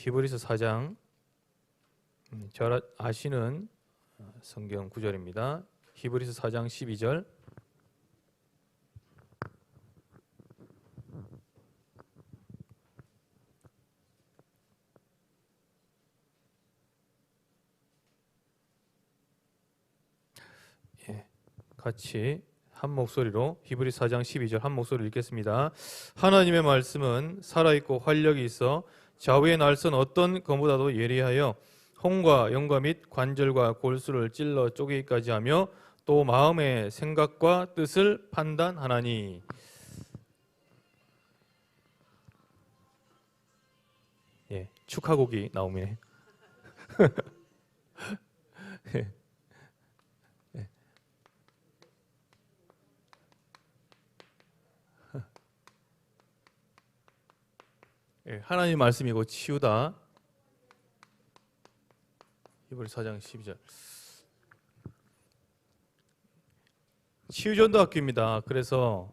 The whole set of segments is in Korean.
히브리서 4장 잘 아시는 성경 구절입니다. 히브리서 4장 12절. 같이 한 목소리로 히브리서 4장 12절 한 목소리로 읽겠습니다. 하나님의 말씀은 살아있고 활력이 있어 좌우의 날선 어떤 검보다도 예리하여 홍과 영과 및 관절과 골수를 찔러 쪼개기까지 하며 또 마음의 생각과 뜻을 판단하나니. 예, 축하곡이 나오네. 하나님 말씀이고 치유다. 히브리서 4장 12절. 치유전도학교입니다. 그래서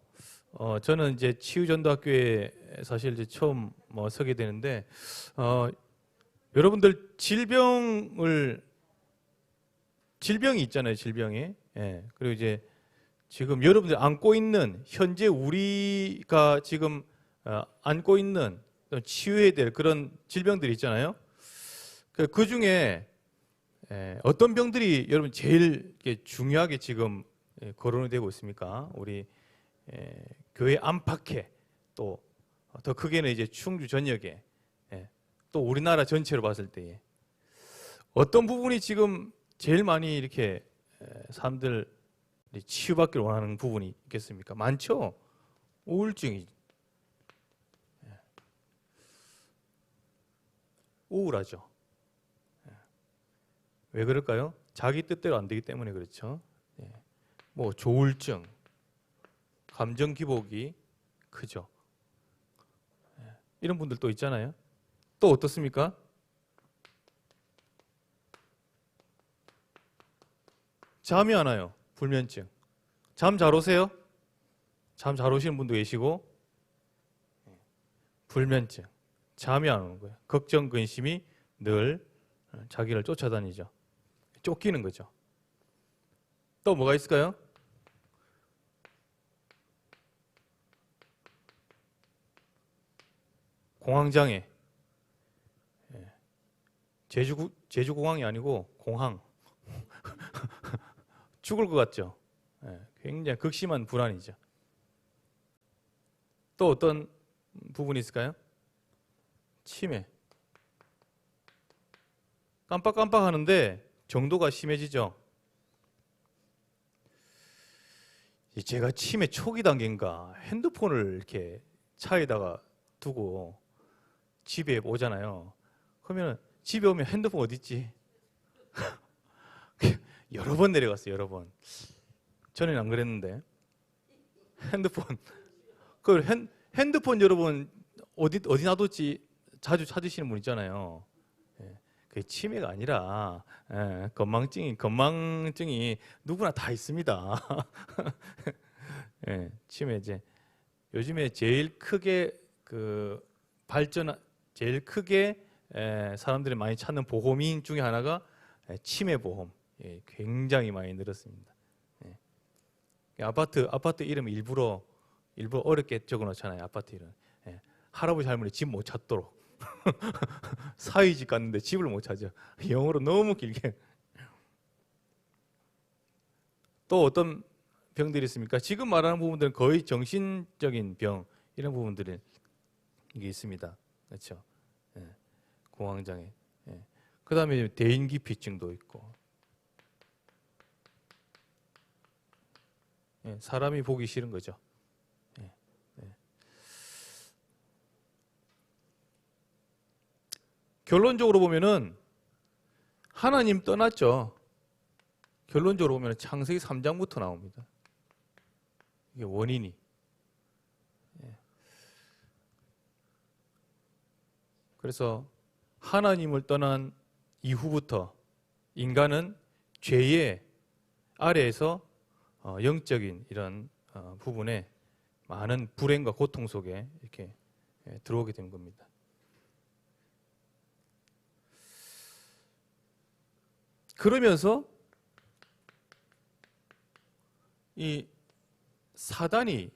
저는 이제 치유전도학교에 사실 이제 처음 서게 되는데 여러분들 질병이 있잖아요. 질병이. 예. 그리고 이제 지금 여러분들 안고 있는 현재 우리가 지금 안고 있는 치유해야 될 그런 질병들이 있잖아요. 그 중에 어떤 병들이 여러분 제일 중요하게 지금 거론이 되고 있습니까? 우리 교회 안팎에 또 더 크게는 이제 충주 전역에 또 우리나라 전체로 봤을 때 어떤 부분이 지금 제일 많이 이렇게 사람들 치유받기를 원하는 부분이 있겠습니까? 많죠. 우울증이 우울하죠. 왜 그럴까요? 자기 뜻대로 안 되기 때문에 그렇죠. 뭐 조울증, 감정 기복이 크죠. 이런 분들 또 있잖아요. 또 어떻습니까? 잠이 안 와요. 불면증. 잠 잘 오세요? 잠 잘 오시는 분도 계시고 불면증. 잠이 안 오는 거예요. 걱정, 근심이 늘 자기를 쫓아다니죠. 쫓기는 거죠. 또 뭐가 있을까요? 공황장애. 제주공항이 아니고 공항. 죽을 것 같죠. 굉장히 극심한 불안이죠. 또 어떤 부분이 있을까요? 치매. 깜빡깜빡 하는데 정도가 심해지죠. 제가 치매 초기 단계인가 핸드폰을 이렇게 차에다가 두고 집에 오잖아요. 그러면 집에 오면 핸드폰 어디 있지? 여러 번 내려갔어요. 여러 번. 전에는 안 그랬는데 핸드폰 핸드폰 여러분 어디 놔뒀지 자주 찾으시는 분 있잖아요. 그게 치매가 아니라 건망증이 누구나 다 있습니다. 치매 이제 요즘에 제일 크게 제일 크게 사람들이 많이 찾는 보험인 중에 하나가 치매 보험. 굉장히 많이 늘었습니다. 아파트 이름 일부러 어렵게 적어놓잖아요. 아파트 이름. 할아버지 할머니 집 못 찾도록. 사위집 갔는데 집을 못 찾아. 영어로 너무 길게. 또 어떤 병들이 있습니까? 지금 말하는 부분들은 거의 정신적인 병 이런 부분들이 이게 있습니다. 그렇죠? 공황장애. 그다음에 대인기피증도 있고. 사람이 보기 싫은 거죠. 결론적으로 보면은 하나님 떠났죠. 결론적으로 보면 창세기 3장부터 나옵니다. 이게 원인이. 그래서 하나님을 떠난 이후부터 인간은 죄의 아래에서 영적인 이런 부분에 많은 불행과 고통 속에 이렇게 들어오게 된 겁니다. 그러면서 이 사단이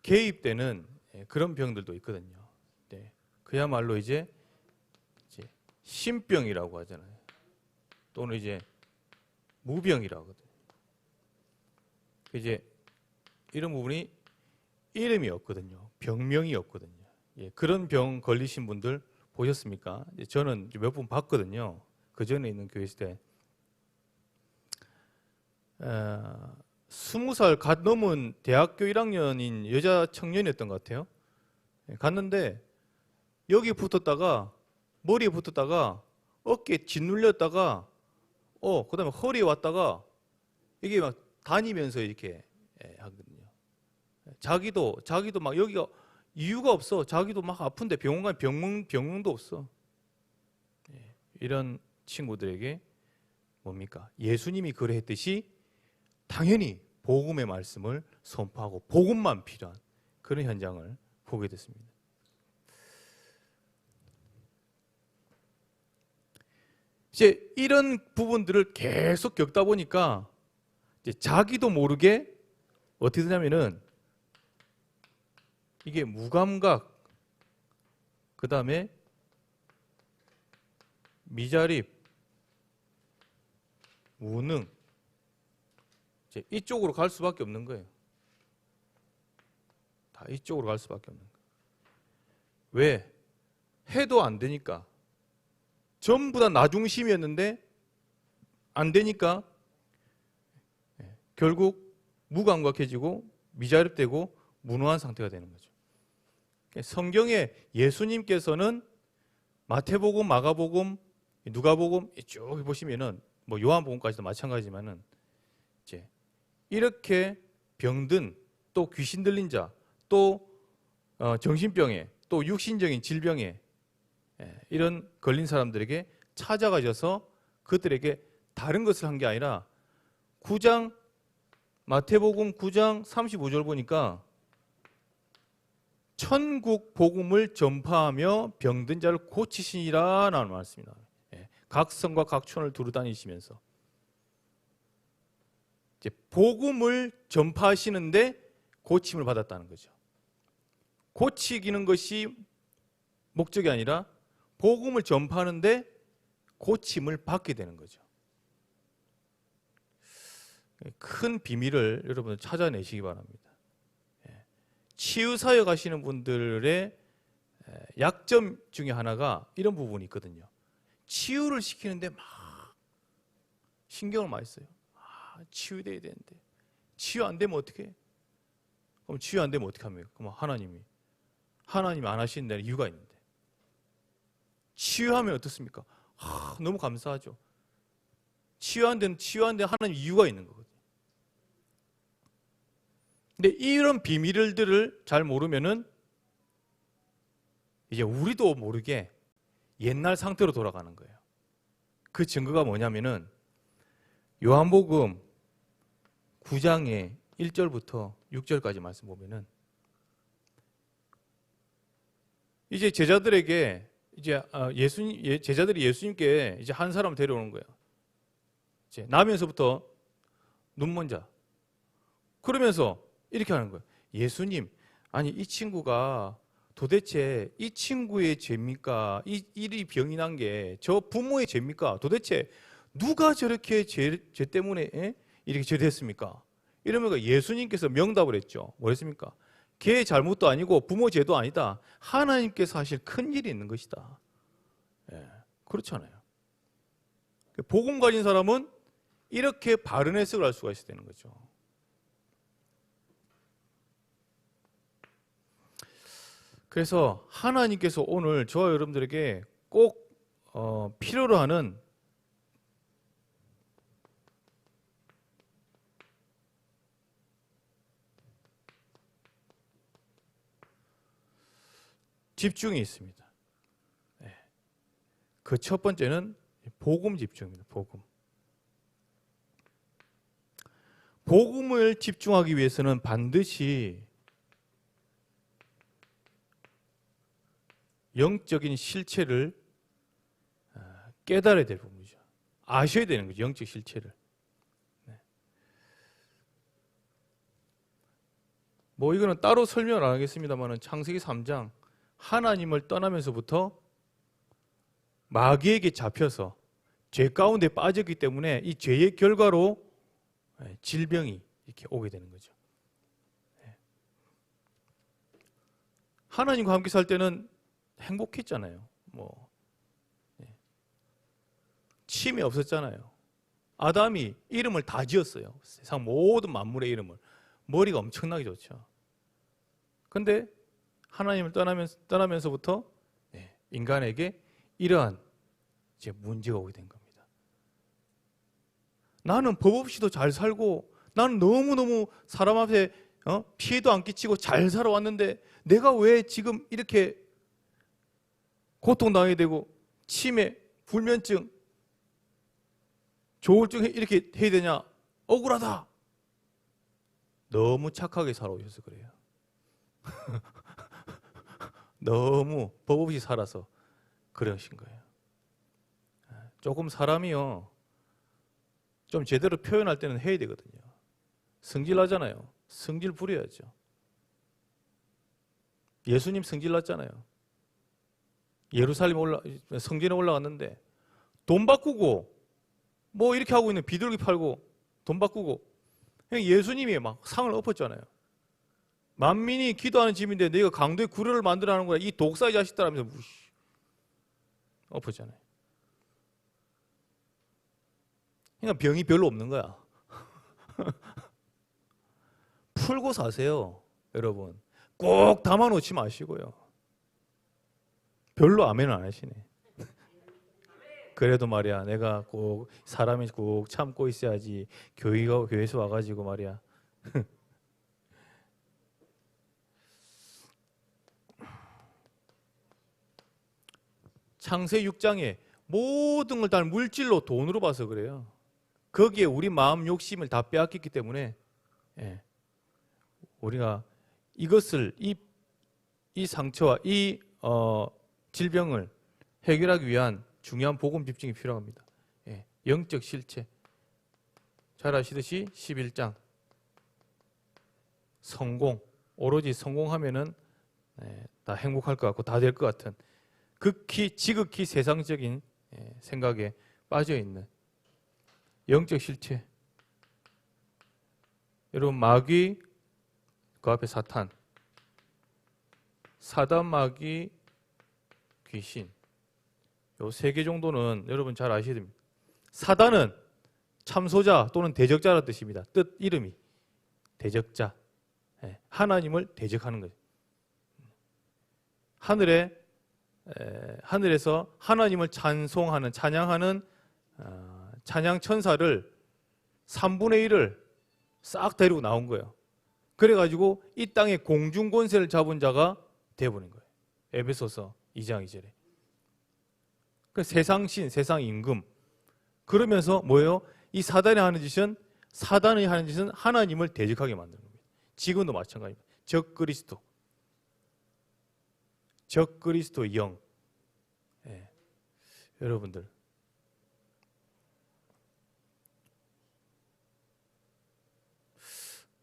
개입되는 그런 병들도 있거든요. 네. 그야말로 이제 신병이라고 하잖아요. 또는 이제 무병이라고 하거든요. 이제 이런 부분이 이름이 없거든요. 병명이 없거든요. 예, 그런 병 걸리신 분들 보셨습니까? 저는 몇 분 봤거든요. 그 전에 있는 교회 있을 때 20살 갓 넘은 대학교 1학년인 여자 청년이었던 것 같아요. 갔는데 여기 붙었다가 머리에 붙었다가 어깨에 짓눌렸다가 그다음에 허리에 왔다가 이게 막 다니면서 이렇게 하거든요. 자기도 막 여기가 이유가 없어. 자기도 막 아픈데 병원 가면 병명도 없어. 이런 친구들에게 뭡니까? 예수님이 그러했듯이 당연히 복음의 말씀을 선포하고 복음만 필요한 그런 현장을 보게 됐습니다. 이제 이런 부분들을 계속 겪다 보니까 이제 자기도 모르게 어떻게 되냐면은 이게 무감각, 그 다음에 미자립, 무능, 이제 이쪽으로 갈 수밖에 없는 거예요. 다 이쪽으로 갈 수밖에 없는 거예요. 왜? 해도 안 되니까. 전부 다 나 중심이었는데 안 되니까 결국 무감각해지고 미자립되고 무능한 상태가 되는 거죠. 성경에 예수님께서는 마태복음, 마가복음, 누가복음 쭉 보시면은 뭐 요한복음까지도 마찬가지지만은 이제 이렇게 병든 또 귀신 들린 자, 또 정신병에, 또 육신적인 질병에 이런 걸린 사람들에게 찾아가셔서 그들에게 다른 것을 한 게 아니라 마태복음 9장 35절 보니까 천국 복음을 전파하며 병든 자를 고치시니라 라는 말씀입니다. 각 성과 각 촌을 두루 다니시면서 이제 복음을 전파하시는데 고침을 받았다는 거죠. 고치기는 것이 목적이 아니라 복음을 전파하는데 고침을 받게 되는 거죠. 큰 비밀을 여러분 찾아내시기 바랍니다. 치유사역 하시는 분들의 약점 중에 하나가 이런 부분이 있거든요. 치유를 시키는데 막 신경을 많이 써요. 치유돼야 되는데 치유 안 되면 어떻게 해? 그럼 치유 안 되면 어떻게 합니까? 그럼 하나님이 안 하시는 데는 이유가 있는데 치유하면 어떻습니까? 너무 감사하죠. 치유한 데는 하나님 이유가 있는 거거든요. 근데 이런 비밀들을 잘 모르면은 이제 우리도 모르게 옛날 상태로 돌아가는 거예요. 그 증거가 뭐냐면은 요한복음 9장의 1절부터 6절까지 말씀 보면은 이제 제자들에게 이제 제자들이 예수님께 이제 한 사람을 데려오는 거예요. 이제 나면서부터 눈먼 자. 그러면서 이렇게 하는 거예요. 예수님, 아니 이 친구가 도대체 이 친구의 죄입니까? 이 병이 난 게 저 부모의 죄입니까? 도대체 누가 저렇게 죄 때문에 이렇게 죄됐습니까? 이러면 예수님께서 명답을 했죠. 뭐랬습니까? 걔의 잘못도 아니고 부모 죄도 아니다. 하나님께서 하실 큰 일이 있는 것이다. 그렇잖아요. 복음 가진 사람은 이렇게 바른 해석을 할 수가 있어야 되는 거죠. 그래서 하나님께서 오늘 저와 여러분들에게 꼭 필요로 하는 집중이 있습니다. 그 첫 번째는 복음 집중입니다. 복음을 집중하기 위해서는 반드시 영적인 실체를 깨달아야 될 부분이죠. 아셔야 되는 거죠. 영적 실체를. 네. 뭐 이거는 따로 설명을 안 하겠습니다만 창세기 3장 하나님을 떠나면서부터 마귀에게 잡혀서 죄 가운데 빠졌기 때문에 이 죄의 결과로 질병이 이렇게 오게 되는 거죠. 하나님과 함께 살 때는 행복했잖아요. 뭐 침이 없었잖아요. 아담이 이름을 다 지었어요. 세상 모든 만물의 이름을. 머리가 엄청나게 좋죠. 근데 하나님을 떠나면서부터 인간에게 이러한 이제 문제가 오게 된 겁니다. 나는 법 없이도 잘 살고 나는 너무너무 사람 앞에 피해도 안 끼치고 잘 살아왔는데 내가 왜 지금 이렇게 고통당하게 되고 치매, 불면증, 조울증 이렇게 해야 되냐? 억울하다. 너무 착하게 살아오셔서 그래요. 너무 법 없이 살아서 그러신 거예요. 조금 사람이요 좀 제대로 표현할 때는 해야 되거든요. 성질나잖아요. 성질 부려야죠. 예수님 성질났잖아요. 예루살렘 성전에 올라갔는데 돈 바꾸고 뭐 이렇게 하고 있는 비둘기 팔고 돈 바꾸고 예수님이 막 상을 엎었잖아요. 만민이 기도하는 집인데 내가 강도의 구려를 만들어하는 거야. 이 독사의 자식들 하면서 엎었잖아요. 그러니까 병이 별로 없는 거야. 풀고 사세요, 여러분. 꼭 담아놓지 마시고요. 별로 아멘을 안 하시네. 그래도 말이야, 내가 꼭 사람이 꼭 참고 있어야지. 교회에서 와가지고 말이야. 창세 6장에 모든 걸 다 물질로 돈으로 봐서 그래요. 거기에 우리 마음 욕심을 다 빼앗겼기 때문에 우리가 이것을 이 상처와 이 질병을 해결하기 위한 중요한 복음 집중이 필요합니다. 영적 실체. 잘 아시듯이 11장 성공, 오로지 성공하면은 다 행복할 것 같고 다 될 것 같은 지극히 세상적인 생각에 빠져 있는 영적 실체. 여러분 마귀 그 앞에 사탄, 사단, 마귀, 귀신 요 세 개 정도는 여러분 잘 아셔야 됩니다. 사단은 참소자 또는 대적자라는 뜻입니다. 뜻 이름이 대적자. 하나님을 대적하는 거죠. 하늘에서 하나님을 찬송하는 찬양하는 찬양 천사를 3분의 1을 싹 데리고 나온 거예요. 그래가지고 이 땅에 공중 권세를 잡은 자가 되어버린 거예요. 에베소서 2장 2절에. 그 세상 신, 세상 임금. 그러면서 뭐예요? 이 사단이 하는 짓은 하나님을 대적하게 만드는 겁니다. 지금도 마찬가지입니다. 적 그리스도 영. 여러분들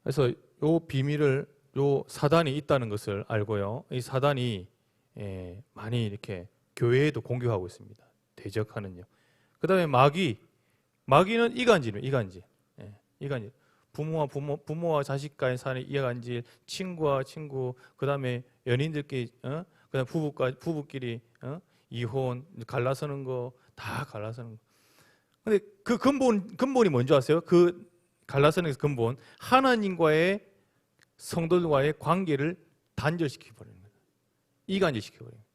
그래서 요 비밀을 요 사단이 있다는 것을 알고요. 이 사단이 많이 이렇게 교회에도 공격하고 있습니다. 대적하는요. 그다음에 마귀는 이간질이에요. 이간질. 부모와 자식과의 사이의 이간질, 친구와 친구, 그다음에 연인들끼리, 그다음 부부끼리 이혼, 갈라서는 거 다 갈라서는 거. 근데 그 근본이 뭔지 아세요? 그 갈라서는 근본 하나님과의 성도들과의 관계를 단절시켜버리는 거예요. 이간질시켜버리는 거예요.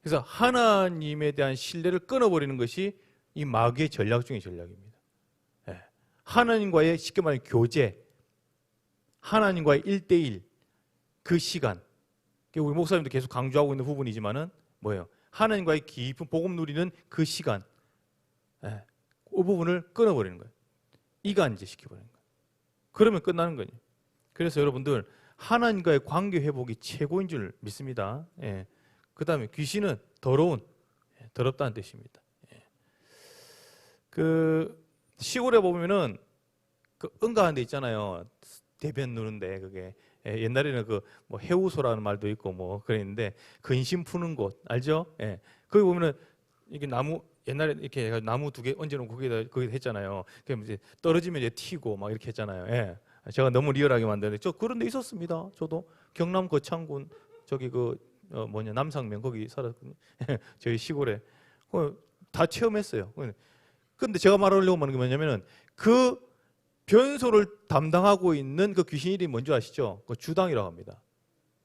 그래서 하나님에 대한 신뢰를 끊어버리는 것이 이 마귀의 전략 중의 전략입니다. 하나님과의 쉽게 말해 교제, 하나님과의 1대1 그 시간. 우리 목사님도 계속 강조하고 있는 부분이지만은 뭐예요? 하나님과의 깊은 복음 누리는 그 시간, 그 부분을 끊어버리는 거예요. 이간질 시켜버리는 거예요. 그러면 끝나는 거예요. 그래서 여러분들 하나님과의 관계 회복이 최고인 줄 믿습니다. 그 다음에 귀신은 더럽다는 뜻입니다. 그 시골에 보면은 그 응가한 데 있잖아요. 대변 누는데 그게 옛날에는 그 뭐 해우소라는 말도 있고 뭐 그랬는데 근심 푸는 곳 알죠? 예. 거기 보면은 이게 나무 옛날에 이렇게 해가지고 나무 두 개 얹어놓고 거기다 했잖아요. 그럼 이제 떨어지면 이제 튀고 막 이렇게 했잖아요. 예. 제가 너무 리얼하게 만드는데 저 그런 데 있었습니다. 저도 경남 거창군 저기 그 뭐냐 남상면 거기 살았거든요. 저희 시골에 다 체험했어요. 근데 제가 말하려고 하는 게 뭐냐면은 그 변소를 담당하고 있는 그 귀신 이름이 뭔지 아시죠? 그 주당이라고 합니다.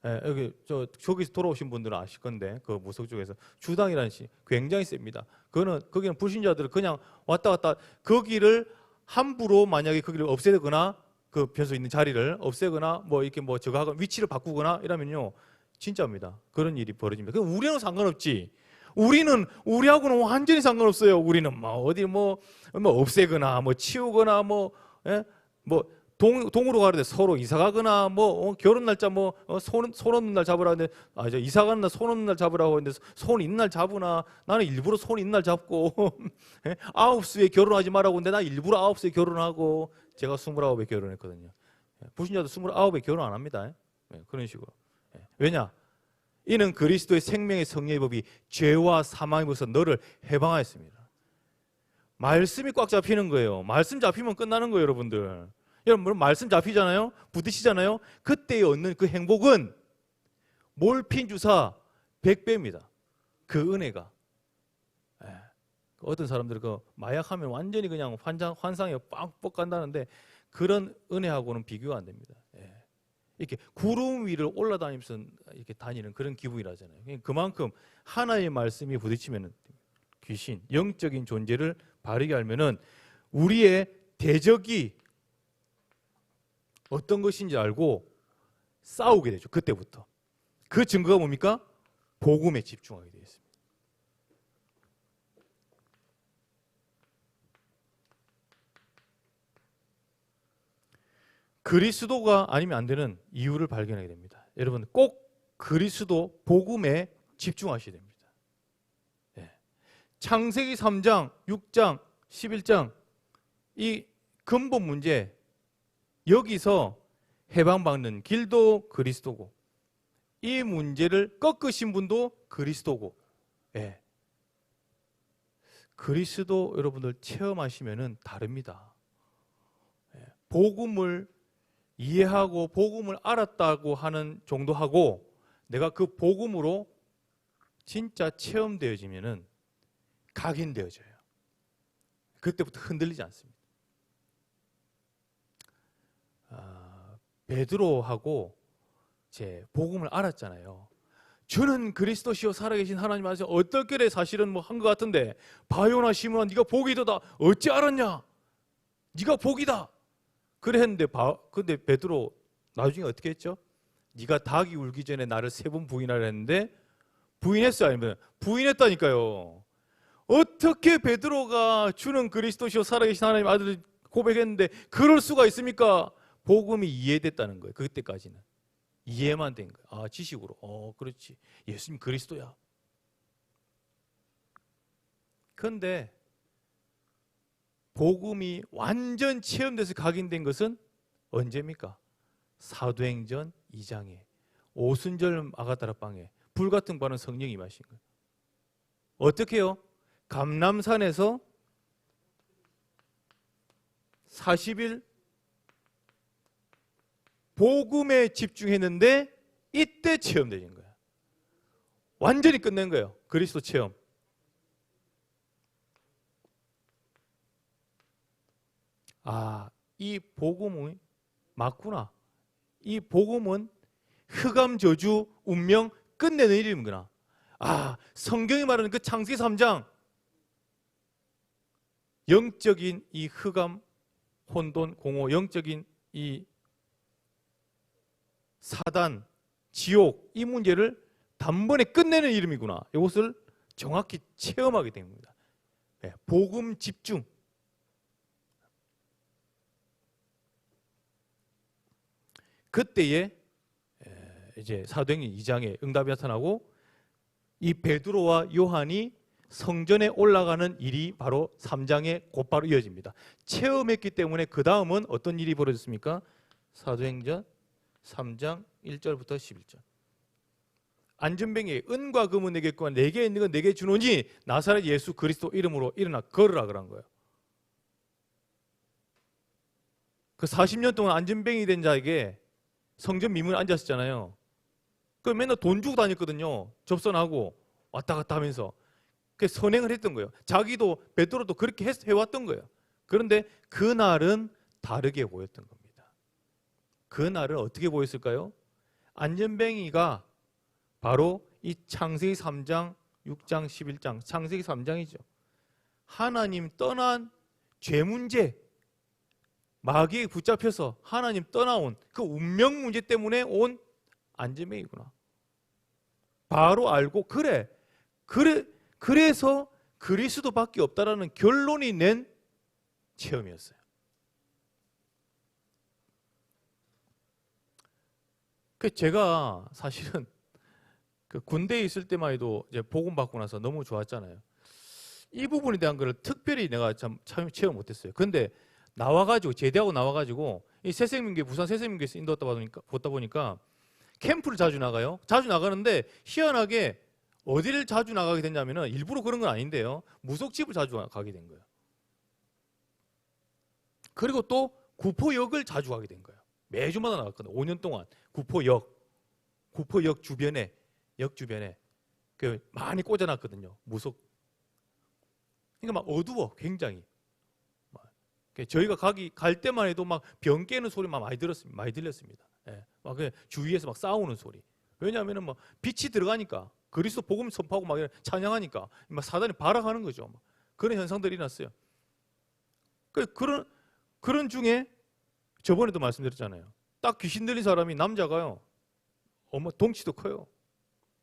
예, 여기 저기서 돌아오신 분들은 아실 건데 그 무속 쪽에서 주당이라는 시 굉장히 셉니다. 거기는 불신자들은 그냥 왔다 갔다 거기를 함부로 만약에 거기를 없애거나 그 변소 있는 자리를 없애거나 뭐 이렇게 뭐 저거 하고 위치를 바꾸거나 이러면요 진짜입니다. 그런 일이 벌어집니다. 그럼 우리는 상관없지. 우리하고는 완전히 상관없어요. 우리는 뭐 어디 뭐 없애거나 뭐 치우거나 뭐 예? 뭐 동으로 가는데 서로 이사 가거나 뭐 결혼 날짜 뭐 손 없는 날 잡으라 하는데 저 이사 가는 날 손 없는 날 잡으라고 했는데 손 있는 날 잡으나 나는 일부러 손 있는 날 잡고 9수에 결혼하지 말라고 했는데 나 일부러 9수에 결혼하고 제가 29에 결혼했거든요. 불신자도 29에 결혼 안 합니다. 그런 식으로. 왜냐? 이는 그리스도의 생명의 성령의 법이 죄와 사망의 법에서 너를 해방하였습니다. 말씀이 꽉 잡히는 거예요. 말씀 잡히면 끝나는 거예요, 여러분들. 여러분 말씀 잡히잖아요. 붙으시잖아요. 그때 얻는 그 행복은 몰핀 주사 100배입니다. 그 은혜가. 어떤 사람들은 그 마약하면 완전히 그냥 환상에 빵뻑 간다는데 그런 은혜하고는 비교가 안 됩니다. 이렇게 구름 위를 올라다니면서 이렇게 다니는 그런 기분이라잖아요. 그만큼 하나의 말씀이 부딪히면 귀신, 영적인 존재를 바르게 알면은 우리의 대적이 어떤 것인지 알고 싸우게 되죠. 그때부터. 그 증거가 뭡니까? 복음에 집중하게 되어 있습니다. 그리스도가 아니면 안 되는 이유를 발견하게 됩니다. 여러분 꼭 그리스도 복음에 집중하셔야 됩니다. 창세기 3장, 6장, 11장 이 근본 문제 여기서 해방받는 길도 그리스도고 이 문제를 꺾으신 분도 그리스도고 그리스도 여러분들 체험하시면은 다릅니다. 복음을 이해하고 복음을 알았다고 하는 정도하고 내가 그 복음으로 진짜 체험되어지면은 각인되어져요. 그때부터 흔들리지 않습니다. 베드로하고 제 복음을 알았잖아요. 주는 그리스도시요 살아계신 하나님 아시죠? 어떻게 사실은 뭐 한 것 같은데 바요나 시몬아 네가 복이도다 어찌 알았냐? 네가 복이다. 그래 했는데 근데 베드로 나중에 어떻게 했죠? 네가 닭이 울기 전에 나를 3번 부인하라 했는데 부인했어요? 아니면 부인했다니까요. 어떻게 베드로가 주는 그리스도시요 살아계신 하나님 아들 고백했는데 그럴 수가 있습니까? 복음이 이해됐다는 거예요. 그때까지는 이해만 된 거예요. 지식으로 그렇지 예수님 그리스도야. 그런데 복음이 완전 체험돼서 각인된 것은 언제입니까? 사도행전 2장에 오순절 아가다라방에 불같은 바는 성령이 임하신 거예요. 어떻게 해요? 감람산에서 40일 복음에 집중했는데 이때 체험되는 거예요. 완전히 끝낸 거예요. 그리스도 체험. 이 복음이 맞구나. 이 복음은 흑암 저주 운명 끝내는 일이구나. 성경이 말하는 그 창세기 3장 영적인 이 흑암 혼돈 공허 영적인 이 사단 지옥 이 문제를 단번에 끝내는 이름이구나. 이것을 정확히 체험하게 됩니다. 복음 집중. 그때에 이제 사도행전 2장에 응답이 나타나고 이 베드로와 요한이 성전에 올라가는 일이 바로 3장에 곧바로 이어집니다. 체험했기 때문에 그 다음은 어떤 일이 벌어졌습니까? 사도행전 3장 1절부터 11절. 안전뱅이 은과 금은 내게 있고 내게 있는 건 내게 주노니 나사렛 예수 그리스도 이름으로 일어나 걸으라 그런 거예요. 그 40년 동안 안전뱅이 된 자에게 성전 미문에 앉았었잖아요. 그 맨날 돈 주고 다녔거든요. 접선하고 왔다 갔다 하면서. 그 선행을 했던 거예요. 자기도 베드로도 그렇게 해왔던 거예요. 그런데 그날은 다르게 보였던 겁니다. 그날은 어떻게 보였을까요? 안전뱅이가 바로 이 창세기 3장, 6장, 11장, 창세기 3장이죠. 하나님 떠난 죄 문제, 마귀에 붙잡혀서 하나님 떠나온 그 운명 문제 때문에 온 안전뱅이구나. 바로 알고 그래서 그리스도밖에 없다라는 결론이 낸 체험이었어요. 그 제가 사실은 그 군대에 있을 때만 해도 이제 복음 받고 나서 너무 좋았잖아요. 이 부분에 대한 거를 특별히 내가 참 체험 못했어요. 근데 나와가지고 제대하고 나와가지고 이 새생명교회 부산 새생명교회에서 인도받다 보니까 캠프를 자주 나가요. 자주 나가는데 희한하게 어디를 자주 나가게 됐냐면은 일부러 그런 건 아닌데요. 무속집을 자주 가게 된 거예요. 그리고 또 구포역을 자주 가게 된 거예요. 매주마다 나갔거든요. 5년 동안 구포역 주변에 역 주변에 그 많이 꽂아놨거든요. 무속. 그러니까 막 어두워 굉장히. 저희가 갈 때만 해도 막 병 깨는 소리 막 많이 들렸습니다. 예. 막 주위에서 막 싸우는 소리. 왜냐하면은 뭐 빛이 들어가니까 그리스도 복음 선포하고 막 찬양하니까 막 사단이 발악하는 거죠. 막 그런 현상들이 일어났어요. 그런 중에 저번에도 말씀드렸잖아요. 딱 귀신 들린 사람이 남자가요. 덩치도 커요.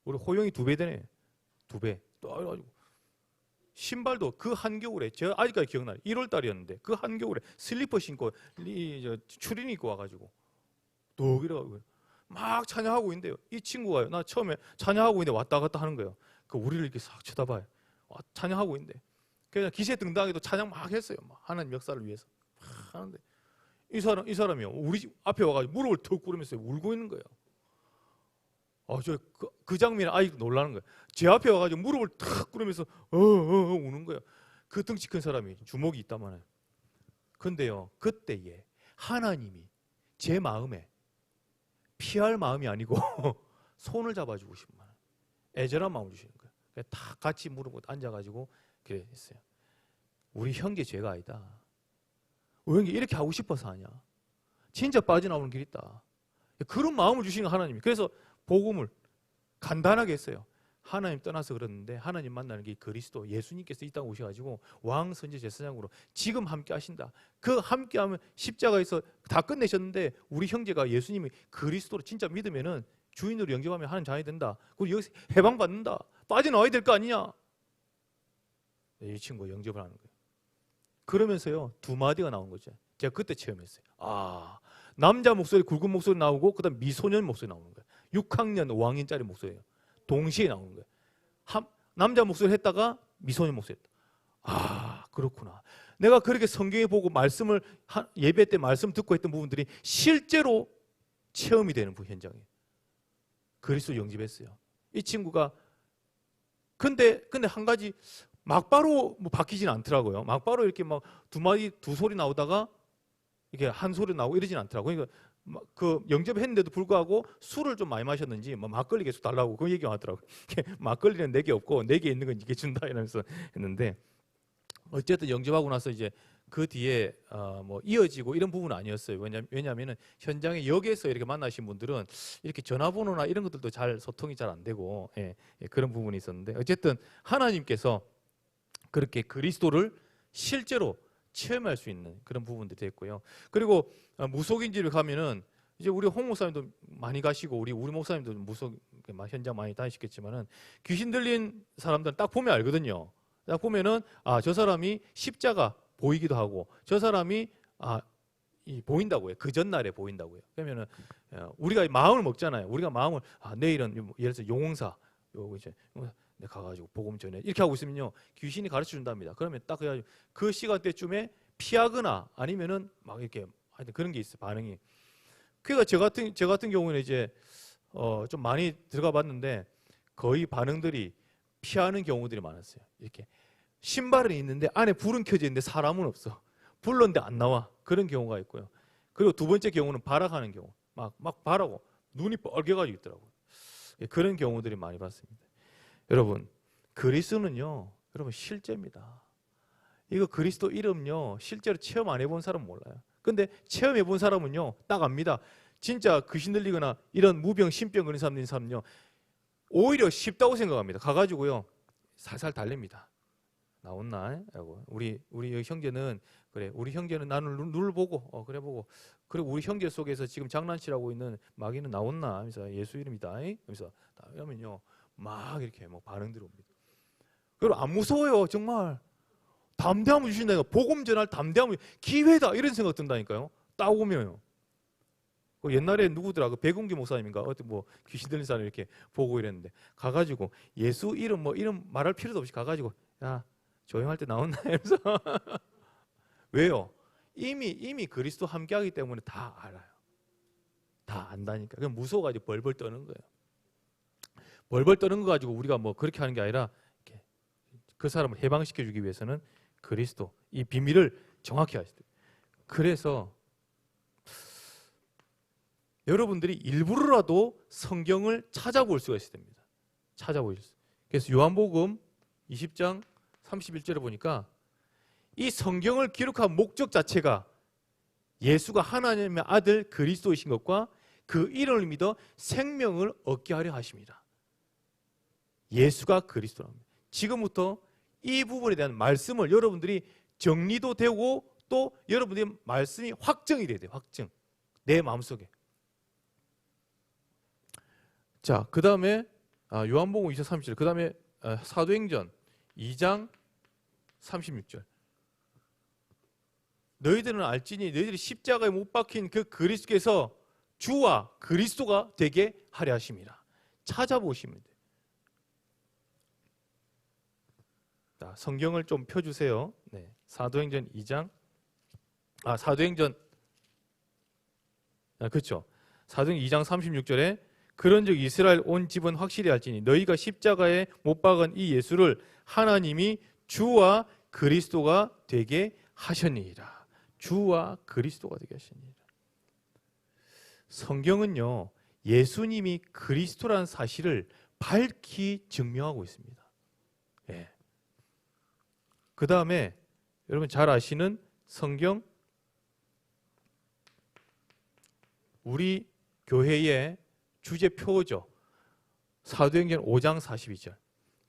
우리 호영이 2배 되네. 2배. 또 해가지고 신발도 그 한겨울에 제가 아직까지 기억나요. 1월 달이었는데 그 한겨울에 슬리퍼 신고 추린 입고 와가지고 또 이래가지고 막 찬양하고 있는데요. 이 친구가요. 나 처음에 찬양하고 있는데 왔다 갔다 하는 거예요. 그 우리를 이렇게 싹 쳐다봐요. 찬양하고 있는데 그냥 기세등등하게도 찬양 막 했어요. 막 하나님 역사를 위해서 막 하는데 이 사람이요. 우리 집 앞에 와가지고 무릎을 턱 꿇으면서 울고 있는 거예요. 그 장면에 아이도 놀라는 거예요. 제 앞에 와가지고 무릎을 탁 꿇으면서 우는 거예요. 그 덩치 큰 사람이 주먹이 있다만. 근데요, 그때에 하나님이 제 마음에 피할 마음이 아니고 손을 잡아주고 싶은 마음, 애절한 마음을 주시는 거예요. 그래서 다 같이 무릎 앉아가지고 그래 했어요. 우리 형제 죄가 아니다. 우리 형제 이렇게 하고 싶어서 하냐? 진짜 빠져나오는 길 있다. 그런 마음을 주시는 하나님이. 그래서 복음을 간단하게 했어요. 하나님 떠나서 그랬는데 하나님 만나는 게 그리스도 예수님께서 이 땅 오셔가지고 왕 선지 제사장으로 지금 함께 하신다. 그 함께하면 십자가에서 다 끝내셨는데 우리 형제가 예수님이 그리스도로 진짜 믿으면은 주인으로 영접하면 하나님 자녀이 된다. 그리고 여기서 해방 받는다. 빠져나와야 될 거 아니냐? 이 친구가 영접을 하는 거예요. 그러면서요 2마디가 나온 거죠. 제가 그때 체험했어요. 남자 목소리 굵은 목소리 나오고 그다음 미소년 목소리 나오는 거예요. 6학년 5학년짜리 목소리예요. 동시에 나오는 거예요. 남자 목소리 했다가 미소년 목소리 했다. 그렇구나. 내가 그렇게 성경에 보고 말씀을 예배 때 말씀 듣고 했던 부분들이 실제로 체험이 되는 현장이에요. 그리스도 영접했어요. 이 친구가 근데 한 가지 막바로 바뀌지는 않더라고요. 막바로 이렇게 막 2마디 2소리 나오다가 이게 한 소리 나오고 이러진 않더라고요. 그러니까 그 영접했는데도 불구하고 술을 좀 많이 마셨는지 막걸리 계속 달라고 그 얘기가 하더라고요. 막걸리는 내게 없고 내게 있는 건 이게 준다 이러면서 했는데 어쨌든 영접하고 나서 이제 그 뒤에 이어지고 이런 부분은 아니었어요. 왜냐하면은 현장에 역에서 이렇게 만나신 분들은 이렇게 전화번호나 이런 것들도 잘 소통이 잘 안 되고 그런 부분이 있었는데 어쨌든 하나님께서 그렇게 그리스도를 실제로 체험할 수 있는 그런 부분들이 됐고요. 그리고 무속인지를 가면은 이제 우리 홍 목사님도 많이 가시고 우리 목사님도 무속 현장 많이 다니시겠지만은 귀신 들린 사람들은 딱 보면 알거든요. 딱 보면은 저 사람이 십자가 보이기도 하고 저 사람이 보인다고요. 그 전날에 보인다고요. 그러면은 우리가 마음을 먹잖아요. 우리가 마음을 내일은 예를 들어서 용사 이제 가가지고 복음 전해. 이렇게 하고 있으면요 귀신이 가르쳐 준답니다. 그러면 딱 그 시간대쯤에 피하거나 아니면은 막 이렇게 하여튼 그런 게 있어 반응이. 그러니까 저 같은 경우는 이제 좀 많이 들어가 봤는데 거의 반응들이 피하는 경우들이 많았어요. 이렇게 신발은 있는데 안에 불은 켜져 있는데 사람은 없어. 불렀는데 안 나와. 그런 경우가 있고요. 그리고 두 번째 경우는 발악하는 경우. 막 발하고 눈이 빨개가지고 있더라고요. 그런 경우들이 많이 봤습니다. 여러분, 그리스도는요, 여러분 실제입니다. 이거 그리스도 이름요, 실제로 체험 안 해본 사람은 몰라요. 근데 체험해 본 사람은요, 딱 압니다. 진짜 귀신 들리거나 이런 무병, 신병 그런 사람은요, 오히려 쉽다고 생각합니다. 가가지고요, 살살 달립니다. 나온나? 우리 형제는 그래. 우리 형제는 나는 눈을 보고 그래 보고 그리고 우리 형제 속에서 지금 장난치라고 있는 마귀는 나온나? 하면서 예수 이름이다. 하면서 이러면요 막 이렇게 뭐 반응들이 옵니다. 그리고 안 무서워요 정말. 담대함을 주신다니까. 복음 전할 담대함을 기회다 이런 생각 든다니까요. 딱 오면요. 옛날에 누구더라? 그 백운기 목사님인가? 어떤 뭐 귀신 들린 사람 이렇게 보고 이랬는데 가가지고 예수 이름 뭐 이름 말할 필요도 없이 가가지고 야 조용할 때 나온다 이러면서 왜요? 이미 그리스도 함께하기 때문에 다 알아요. 다 안다니까. 그냥 무서워가지고 벌벌 떠는 거예요. 벌벌 떠는 거 가지고 우리가 뭐 그렇게 하는 게 아니라 이렇게 그 사람을 해방시켜주기 위해서는 그리스도 이 비밀을 정확히 아셔야 돼요. 그래서 여러분들이 일부러라도 성경을 찾아볼 수가 있어야 됩니다. 찾아보실 수. 그래서 요한복음 20장 31절에 보니까 이 성경을 기록한 목적 자체가 예수가 하나님의 아들 그리스도이신 것과 그 이름을 믿어 생명을 얻게 하려 하십니다. 예수가 그리스도랍니다. 지금부터 이 부분에 대한 말씀을 여러분들이 정리도 되고 또 여러분들의 말씀이 확정이 돼야 돼요. 확정. 내 마음속에. 자, 그 다음에 요한복음 2장 30절, 그 다음에 사도행전 2장 36절. 너희들은 알지니 너희들이 십자가에 못 박힌 그 그리스도께서 주와 그리스도가 되게 하려 하심이라. 찾아보시면 돼요. 자, 성경을 좀 펴주세요. 네, 사도행전 2장 사도행전 그렇죠. 사도행전 2장 36절에 그런즉 이스라엘 온 집은 확실히 알지니 너희가 십자가에 못 박은 이 예수를 하나님이 주와 그리스도가 되게 하셨느니라. 주와 그리스도가 되게 하셨느니라. 성경은요 예수님이 그리스도라는 사실을 밝히 증명하고 있습니다. 예. 그 다음에 여러분 잘 아시는 성경 우리 교회의 주제표죠. 사도행전 5장 42절.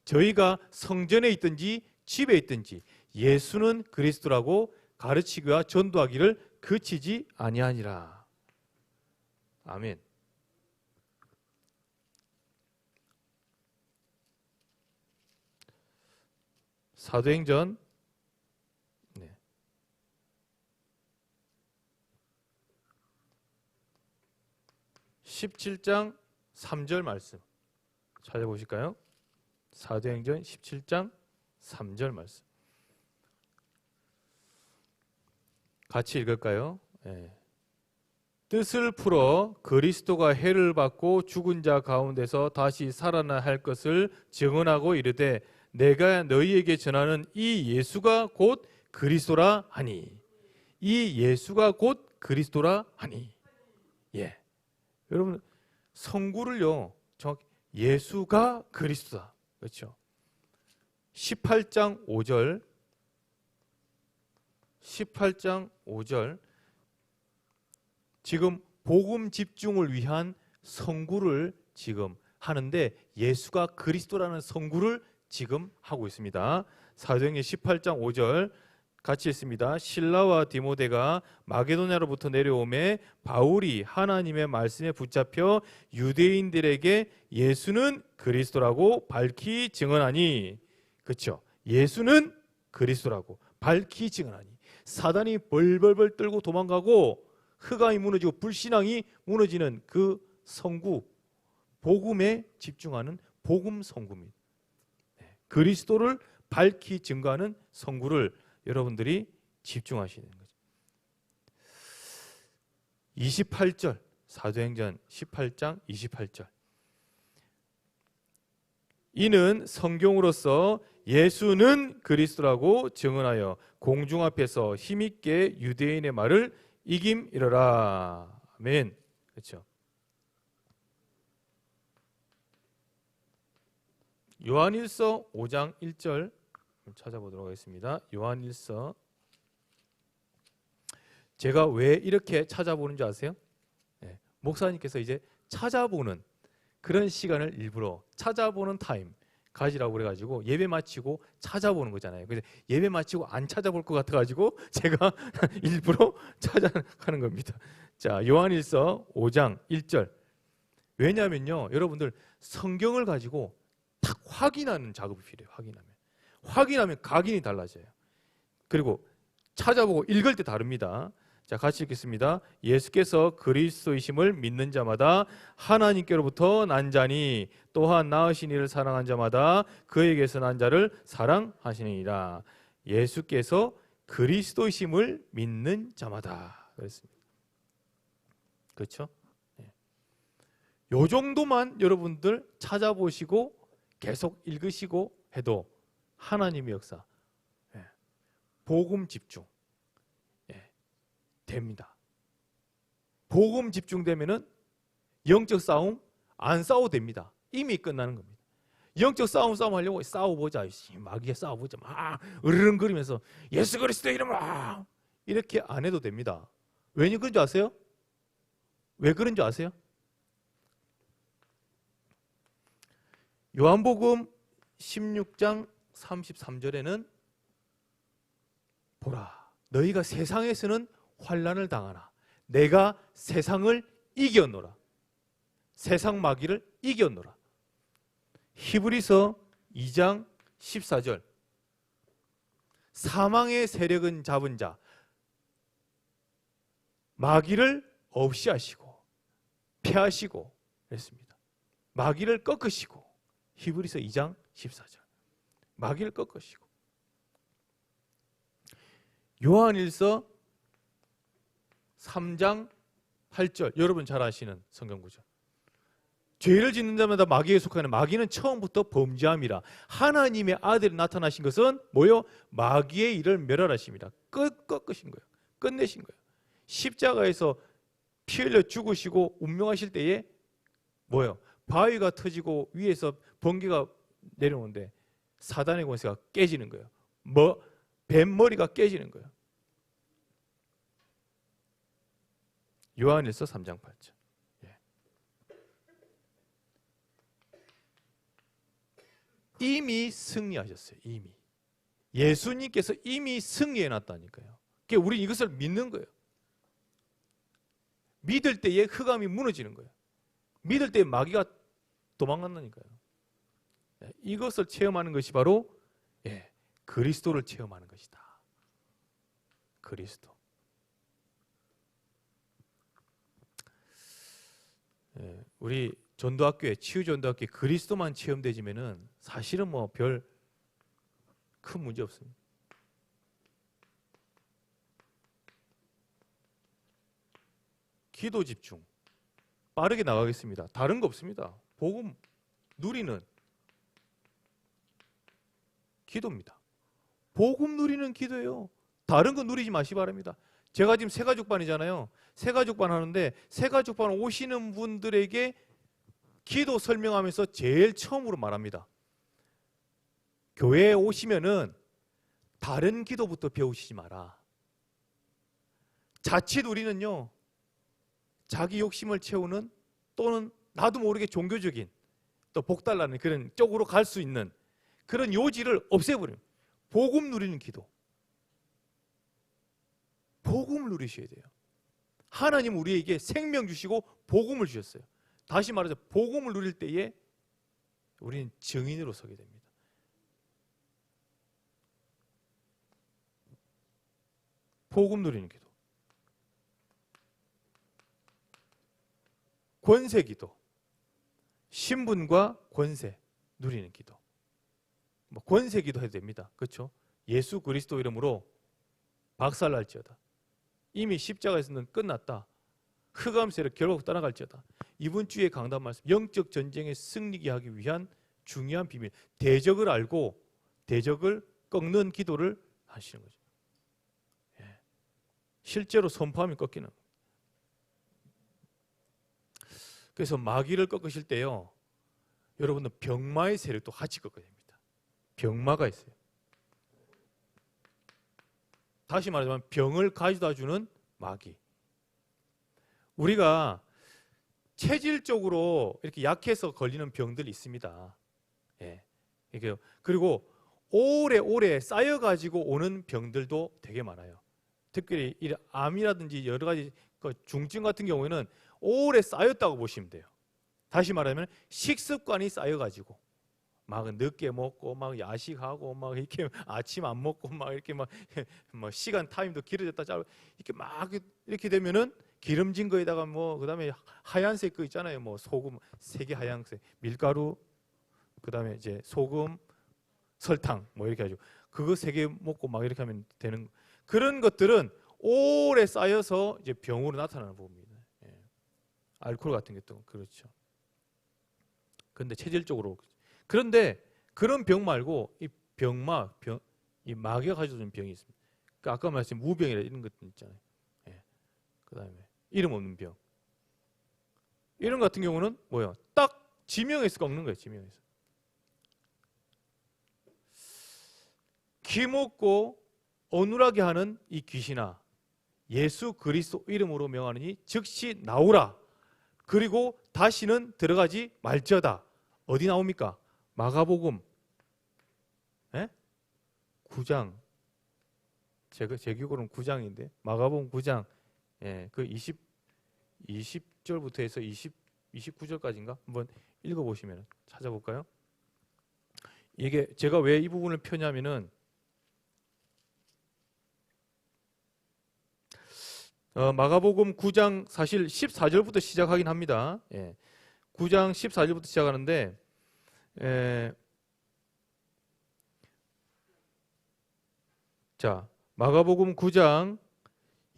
저희가 성전에 있든지 집에 있든지 예수는 그리스도라고 가르치기와 전도하기를 그치지 아니하니라. 아멘. 사도행전 17장 3절 말씀 찾아보실까요? 사도행전 17장 3절 말씀 같이 읽을까요? 네. 뜻을 풀어 그리스도가 해를 받고 죽은 자 가운데서 다시 살아나 할 것을 증언하고 이르되 내가 너희에게 전하는 이 예수가 곧 그리스도라 하니. 이 예수가 곧 그리스도라 하니. 예. 여러분 성구를요 정확히 예수가 그리스도다. 그렇죠? 18장 5절 지금 복음 집중을 위한 성구를 지금 하는데 예수가 그리스도라는 성구를 지금 하고 있습니다. 사도행전 18장 5절 같이 읽습니다. 실라와 디모데가 마게도냐로부터 내려오매 바울이 하나님의 말씀에 붙잡혀 유대인들에게 예수는 그리스도라고 밝히 증언하니. 그렇죠? 예수는 그리스도라고 밝히 증언하니. 사단이 벌벌벌 떨고 도망가고 흑암이 무너지고 불신앙이 무너지는 그 성구, 복음에 집중하는 복음 성구입니다. 그리스도를 밝히 증거하는 성구를 여러분들이 집중하시는 거죠. 28절 사도행전 18장 28절 이는 성경으로서 예수는 그리스도라고 증언하여 공중 앞에서 힘있게 유대인의 말을 이김이러라. 아멘. 그렇죠. 요한일서 5장 1절 찾아보도록 하겠습니다. 요한일서 제가 왜 이렇게 찾아보는 줄 아세요? 네. 목사님께서 이제 찾아보는 그런 시간을 일부러 찾아보는 타임 가지라고 그래가지고 예배 마치고 찾아보는 거잖아요. 그래서 예배 마치고 안 찾아볼 것 같아가지고 제가 일부러 찾아가는 겁니다. 자, 요한일서 5장 1절. 왜냐하면요, 여러분들 성경을 가지고 딱 확인하는 작업이 필요해요. 확인하면 각인이 달라져요. 그리고 찾아보고 읽을 때 다릅니다. 자, 같이 읽겠습니다. 예수께서 그리스도이심을 믿는 자마다 하나님께로부터 난 자니 또한 낳으신 이를 사랑한 자마다 그에게서 난 자를 사랑하시느니라. 예수께서 그리스도이심을 믿는 자마다 그랬습니다. 그렇죠? 네. 요 정도만 여러분들 찾아보시고 계속 읽으시고 해도 하나님의 역사, 복음 집중 됩니다. 복음 집중되면은 영적 싸움 안 싸워도 됩니다. 이미 끝나는 겁니다. 영적 싸움 하려고 싸워보자, 마귀에 싸워보자, 막 으르렁거리면서 예수 그리스도의 이름으로 이렇게 안 해도 됩니다. 왜 그런 줄 아세요? 왜 그런 줄 아세요? 요한복음 16장 33절에는 보라, 너희가 세상에서는 환난을 당하나 내가 세상을 이겼노라. 세상 마귀를 이겼노라. 히브리서 2장 14절 사망의 세력은 잡은 자 마귀를 없이 하시고 패하시고 그랬습니다. 마귀를 꺾으시고 히브리서 2장 14절 마귀를 꺾으시고 요한일서 3장 8절 여러분 잘 아시는 성경구절 죄를 짓는 자마다 마귀에 속하는 마귀는 처음부터 범죄함이라 하나님의 아들이 나타나신 것은 뭐요? 마귀의 일을 멸하라십니다. 꺾으신 거예요. 끝내신 거예요. 십자가에서 피 흘려 죽으시고 운명하실 때에 뭐요? 바위가 터지고 위에서 번개가 내려오는데 사단의 권세가 깨지는 거예요. 뱀머리가 깨지는 거예요. 요한일서 3장 8절. 이미 승리하셨어요. 이미. 예수님께서 이미 승리해 놨다니까요. 그러니까 우리 이것을 믿는 거예요. 믿을 때에 흑암이 무너지는 거예요. 믿을 때에 마귀가 도망간다니까요. 이것을 체험하는 것이 바로 그리스도를 체험하는 것이다. 그리스도. 우리 전도학교에 치유전도학교에 그리스도만 체험되지면은 사실은 뭐 별 큰 문제 없습니다. 기도 집중. 빠르게 나가겠습니다. 다른 거 없습니다. 복음 누리는 기도입니다. 복음 누리는 기도예요. 다른 거 누리지 마시기 바랍니다. 제가 지금 새가족반이잖아요. 새가족반 하는데 새가족반 오시는 분들에게 기도 설명하면서 제일 처음으로 말합니다. 교회에 오시면은 다른 기도부터 배우시지 마라. 자칫 우리는요, 자기 욕심을 채우는 또는 나도 모르게 종교적인 또 복달라는 그런 쪽으로 갈 수 있는 그런 요지를 없애버려요. 복음 누리는 기도. 복음을 누리셔야 돼요. 하나님 우리에게 생명 주시고 복음을 주셨어요. 다시 말해서 복음을 누릴 때에 우리는 증인으로 서게 됩니다. 복음 누리는 기도. 권세 기도. 신분과 권세 누리는 기도. 뭐 권세기도 해도 됩니다. 그렇죠? 예수 그리스도 이름으로 박살날지어다. 이미 십자가에서는 끝났다. 흑암세를 결국 떠나갈지어다. 이번 주에 강단 말씀, 영적 전쟁에 승리하게 하기 위한 중요한 비밀, 대적을 알고 대적을 꺾는 기도를 하시는 거죠. 예. 실제로 선포하면 꺾이는 거예요. 그래서 마귀를 꺾으실 때요, 여러분은 병마의 세력도 같이 꺾어야 됩니다. 병마가 있어요. 다시 말하자면 병을 가져다 주는 마귀. 우리가 체질적으로 이렇게 약해서 걸리는 병들이 있습니다. 예. 그리고 오래오래 쌓여가지고 오는 병들도 되게 많아요. 특별히 이 암이라든지 여러 가지 중증 같은 경우에는 오래 쌓였다고 보시면 돼요. 다시 말하면 식습관이 쌓여가지고 막 늦게 먹고 막 야식하고 막 이렇게 아침 안 먹고 막 이렇게 막 시간 타임도 길어졌다 짧아 이렇게 막 이렇게 되면은 기름진 거에다가 뭐 그다음에 하얀색 거 있잖아요. 뭐 소금 색이 하얀색, 밀가루, 그다음에 이제 소금, 설탕 뭐 이렇게 가지고 그거 3개 먹고 막 이렇게 하면 되는 그런 것들은 오래 쌓여서 이제 병으로 나타나는 부분입니다. 예. 알코올 같은 것도 그렇죠. 그런데 체질적으로 그런데 그런 병 말고 이 이 마귀가 가져오는 병이 있습니다. 그러니까 아까 말씀 무병이라 이런 것들 있잖아요. 예. 그다음에 이름 없는 병. 이런 같은 경우는 뭐예요? 딱 지명에서 꺾는 거예요. 지명에서. 기먹고 어눌하게 하는 이 귀신아, 예수 그리스도 이름으로 명하느니 즉시 나오라. 그리고 다시는 들어가지 말지어다. 어디 나옵니까? 마가복음 9장. 제 기억으로는 9장인데 마가복음 9장 예, 그 20절부터 해서 29절까지인가? 한번 읽어보시면 찾아볼까요? 이게 제가 왜 이 부분을 펴냐면은 마가복음 9장 사실 14절부터 시작하긴 합니다. 예. 9장 14절부터 시작하는데 자 마가복음 9장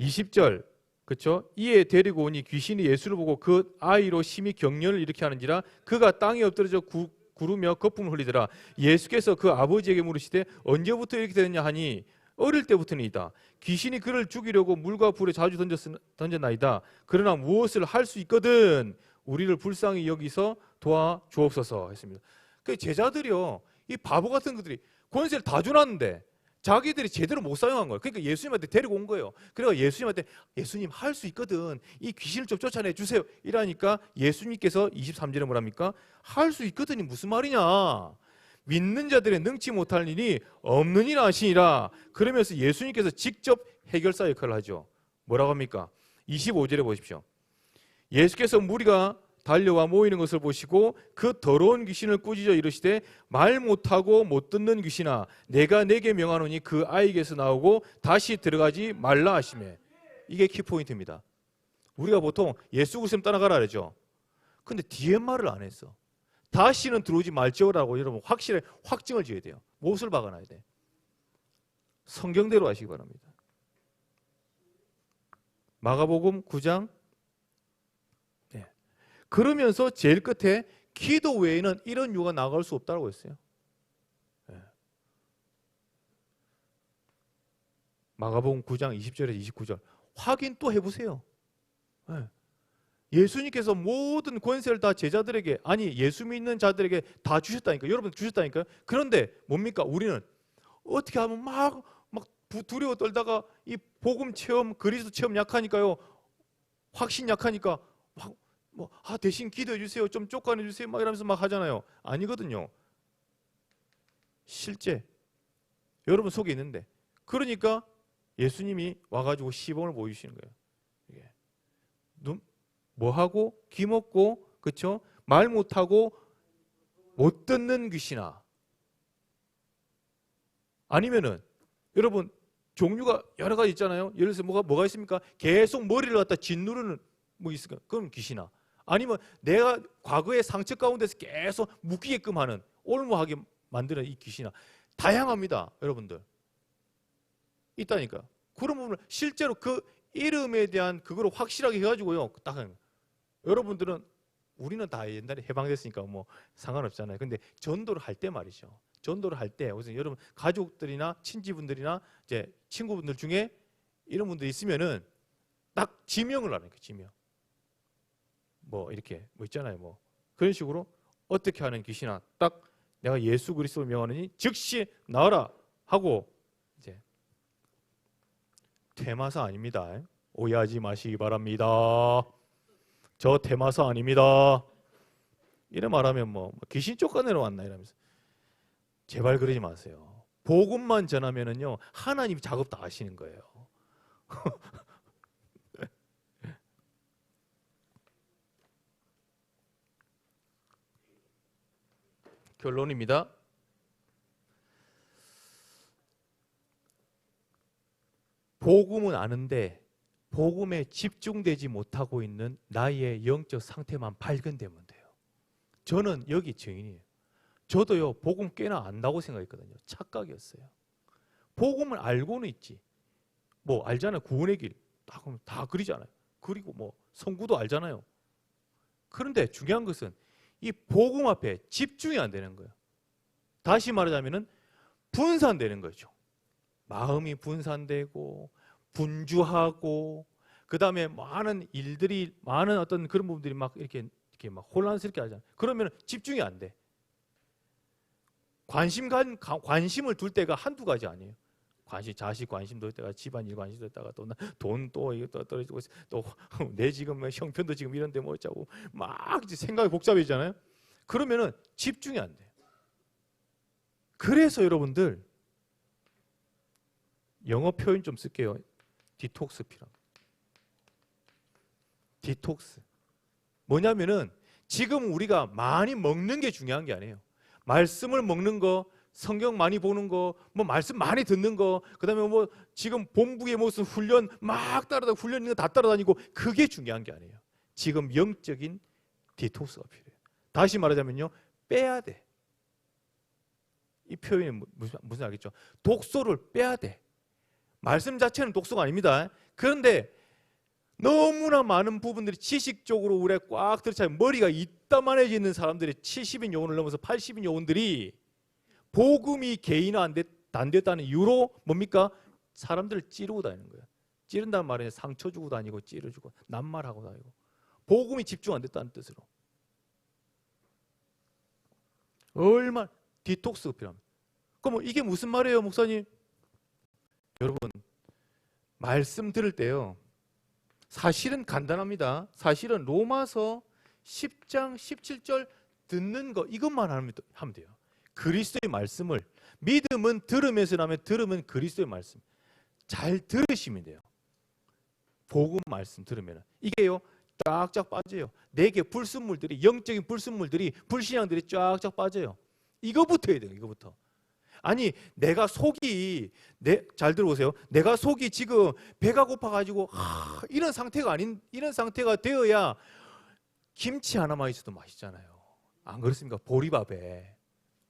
20절 그렇죠? 이에 데리고 오니 귀신이 예수를 보고 그 아이로 심히 경련을 일으켜 하는지라 그가 땅에 엎드려져 구르며 거품을 흘리더라. 예수께서 그 아버지에게 물으시되 언제부터 이렇게 되느냐 하니 어릴 때부터니이다. 귀신이 그를 죽이려고 물과 불에 자주 던졌나이다. 그러나 무엇을 할 수 있거든 우리를 불쌍히 여기서 도와 주옵소서 했습니다. 그 제자들이요, 이 바보 같은 것들이 권세를 다 주놨는데 자기들이 제대로 못 사용한 거예요. 그러니까 예수님한테 데리고 온 거예요. 그래서 예수님한테 예수님 할 수 있거든 이 귀신을 좀 쫓아내 주세요 이러니까 예수님께서 23절에 뭐랍니까? 할 수 있거든이 무슨 말이냐, 믿는 자들의 능치 못할 일이 없는 일 하시니라. 그러면서 예수님께서 직접 해결사 역할을 하죠. 뭐라고 합니까? 25절에 보십시오. 예수께서 무리가 달려와 모이는 것을 보시고 그 더러운 귀신을 꾸짖어 이르시되 말 못하고 못 듣는 귀신아 내가 내게 명하노니 그 아이에게서 나오고 다시 들어가지 말라 하시매. 이게 키포인트입니다. 우리가 보통 예수 그리스도 따라가라 그러죠. 근데 뒤에 말을 안 했어. 다시는 들어오지 말지어라고 여러분 확실히 확증을 지어야 돼요. 무엇을 박아놔야 돼? 성경대로 하시기 바랍니다. 마가복음 9장 그러면서 제일 끝에 기도 외에는 이런 유가 나갈 수 없다고 했어요. 마가복음 9장 20절에서 29절 확인 또 해보세요. 예수님께서 모든 권세를 다 제자들에게 아니 예수 믿는 자들에게 다 주셨다니까. 여러분 주셨다니까요. 그런데 뭡니까? 우리는 어떻게 하면 막 두려워 떨다가 이 복음 체험 그리스도 체험 약하니까요. 확신 약하니까 대신 기도해 주세요. 좀 쫓아내 주세요. 막 이러면서 막 하잖아요. 아니거든요. 실제 여러분 속에 있는데 그러니까 예수님이 와가지고 시범을 보여주시는 거예요. 이게 뭐하고 기먹고 그렇죠? 말 못하고 못 듣는 귀신아. 아니면은 여러분 종류가 여러 가지 있잖아요. 예를 들어서 뭐가 있습니까? 계속 머리를 갖다 짓누르는 뭐 있을까? 그럼 귀신아. 아니면 내가 과거의 상처 가운데서 계속 묶이게끔 하는 올무하게 만드는 이 귀신아 다양합니다. 여러분들 있다니까. 그런 부분을 실제로 그 이름에 대한 그거를 확실하게 해가지고요. 딱 여러분들은 우리는 다 옛날에 해방됐으니까 뭐 상관없잖아요. 근데 전도를 할 때 말이죠. 전도를 할 때 무슨 여러분 가족들이나 친지분들이나 이제 친구분들 중에 이런 분들 있으면은 딱 지명을 하는 거예요. 지명. 뭐 이렇게 뭐 있잖아요. 뭐 그런 식으로 어떻게 하는 귀신아 딱 내가 예수 그리스도를 명하느니 즉시 나와라 하고 이제 퇴마사 아닙니다. 오해하지 마시기 바랍니다. 저 퇴마사 아닙니다. 이래 말하면 뭐 귀신 쫓아내러 왔나 이러면서 제발 그러지 마세요. 복음만 전하면은요 하나님이 작업 다 하시는 거예요. 결론입니다. 복음은 아는데 복음에 집중되지 못하고 있는 나의 영적 상태만 발견되면 돼요. 저는 여기 증인이에요. 저도요 복음 꽤나 안다고 생각했거든요. 착각이었어요. 복음을 알고는 있지. 뭐 알잖아요. 구원의 길. 다 그리잖아요. 그리고 뭐 성구도 알잖아요. 그런데 중요한 것은 이 복음 앞에 집중이 안 되는 거예요. 다시 말하자면은 분산되는 거죠. 마음이 분산되고 분주하고 그 다음에 많은 일들이 많은 어떤 그런 부분들이 막 이렇게 막 혼란스럽게 하잖아요. 그러면 집중이 안 돼. 관심을 둘 때가 한두 가지 아니에요. 자식 관심 둘 때가 집안일 관심 둘 때가 또 돈 또 이거 또 떨어지고 또 내 지금 형편도 지금 이런데 뭐 어쩌고 막 이제 생각이 복잡해지잖아요. 그러면은 집중이 안 돼요. 그래서 여러분들 영어 표현 좀 쓸게요. 디톡스 필요합니다. 디톡스. 뭐냐면은 지금 우리가 많이 먹는 게 중요한 게 아니에요. 말씀을 먹는 거, 성경 많이 보는 거, 뭐 말씀 많이 듣는 거, 그다음에 뭐 지금 본부의 모습 훈련 막 따라다니고 훈련 있는 거 다 따라다니고 그게 중요한 게 아니에요. 지금 영적인 디톡스가 필요해요. 다시 말하자면요. 빼야 돼. 이 표현이 무슨 알겠죠? 독소를 빼야 돼. 말씀 자체는 독소가 아닙니다. 그런데 너무나 많은 부분들이 지식적으로 우리가 꽉 들어차 머리가 이따만해져 있는 사람들이 70인 요원을 넘어서 80인 요원들이 복음이 개인화 안 됐다는 이유로 뭡니까? 사람들을 찌르고 다니는 거예요. 찌른다는 말은 상처 주고 다니고 찌르주고 낱말하고 다니고 복음이 집중 안 됐다는 뜻으로 얼마나 디톡스가 필요합니다. 그럼 이게 무슨 말이에요, 목사님? 여러분 말씀 들을 때요 사실은 간단합니다. 사실은 로마서 10장 17절 듣는 거 이것만 하면 돼요. 그리스도의 말씀을 믿음은 들으면서 나면 들으면 그리스도의 말씀 잘 들으시면 돼요. 복음 말씀 들으면 이게요 쫙쫙 빠져요. 내게 불순물들이 영적인 불순물들이 불신앙들이 쫙쫙 빠져요. 이거부터 해야 돼요. 이거부터. 아니 내가 속이 잘 들어보세요. 내가 속이 지금 배가 고파가지고 이런 상태가 이런 상태가 되어야 김치 하나만 있어도 맛있잖아요. 안 그렇습니까? 보리밥에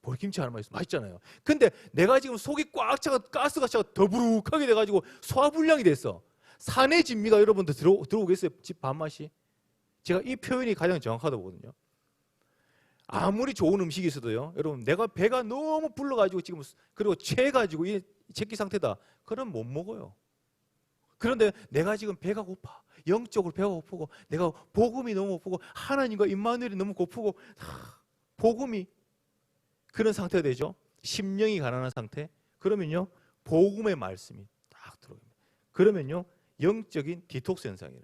보리김치 하나만 있어도 맛있잖아요. 근데 내가 지금 속이 꽉 차가 가스가 차가 더부룩하게 돼가지고 소화불량이 됐어. 산해집니까? 여러분들 들어오겠어요? 집 밥맛이? 제가 이 표현이 가장 정확하다고 보거든요. 아무리 좋은 음식이 있어도요, 여러분 내가 배가 너무 불러가지고 지금 그리고 취해가지고 이 제끼 상태다. 그럼 못 먹어요. 그런데 내가 지금 배가 고파, 영적으로 배가 고프고 내가 복음이 너무 고프고 하나님과 임마누엘이 너무 고프고 복음이 그런 상태가 되죠. 심령이 가난한 상태. 그러면요 복음의 말씀이 딱 들어옵니다. 그러면요 영적인 디톡스 현상이에요.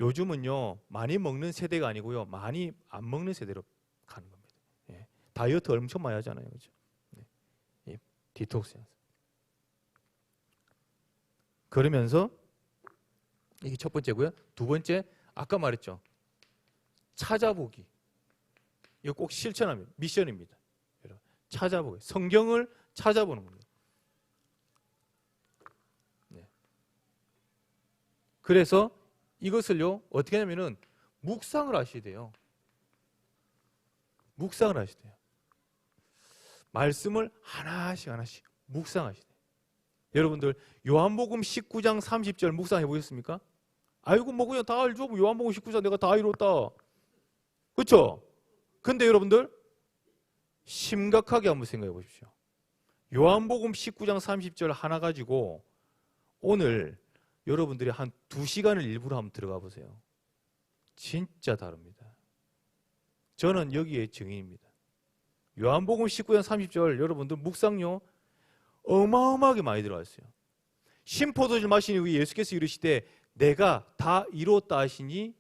요즘은요 많이 먹는 세대가 아니고요 많이 안 먹는 세대로 가는 겁니다. 예. 다이어트 엄청 많이 하잖아요, 그렇죠? 예. 디톡스 현상. 그러면서 이게 첫 번째고요. 두 번째 아까 말했죠. 찾아보기. 이거 꼭 실천하면 미션입니다. 찾아보기. 성경을 찾아보는 겁니다. 네. 그래서 이것을요 어떻게 하냐면은 묵상을 하셔야 돼요. 묵상을 하시대요. 말씀을 하나씩 하나씩 묵상하시대요. 여러분들 요한복음 19장 30절 묵상해 보셨습니까? 아이고 뭐 그냥 다 알죠. 요한복음 19장 내가 다 이뤘다. 그렇죠? 근데 여러분들 심각하게 한번 생각해 보십시오. 요한복음 19장 30절 하나 가지고 오늘 여러분들이 한 2시간을 일부러 한번 들어가 보세요. 진짜 다릅니다. 저는 여기에 증인입니다. 요한복음 19장 30절 여러분들 묵상요 어마어마하게 많이 들어가 있어요. 신포도주를 마시니 후 예수께서 이르시되 내가 다 이루었다 하시니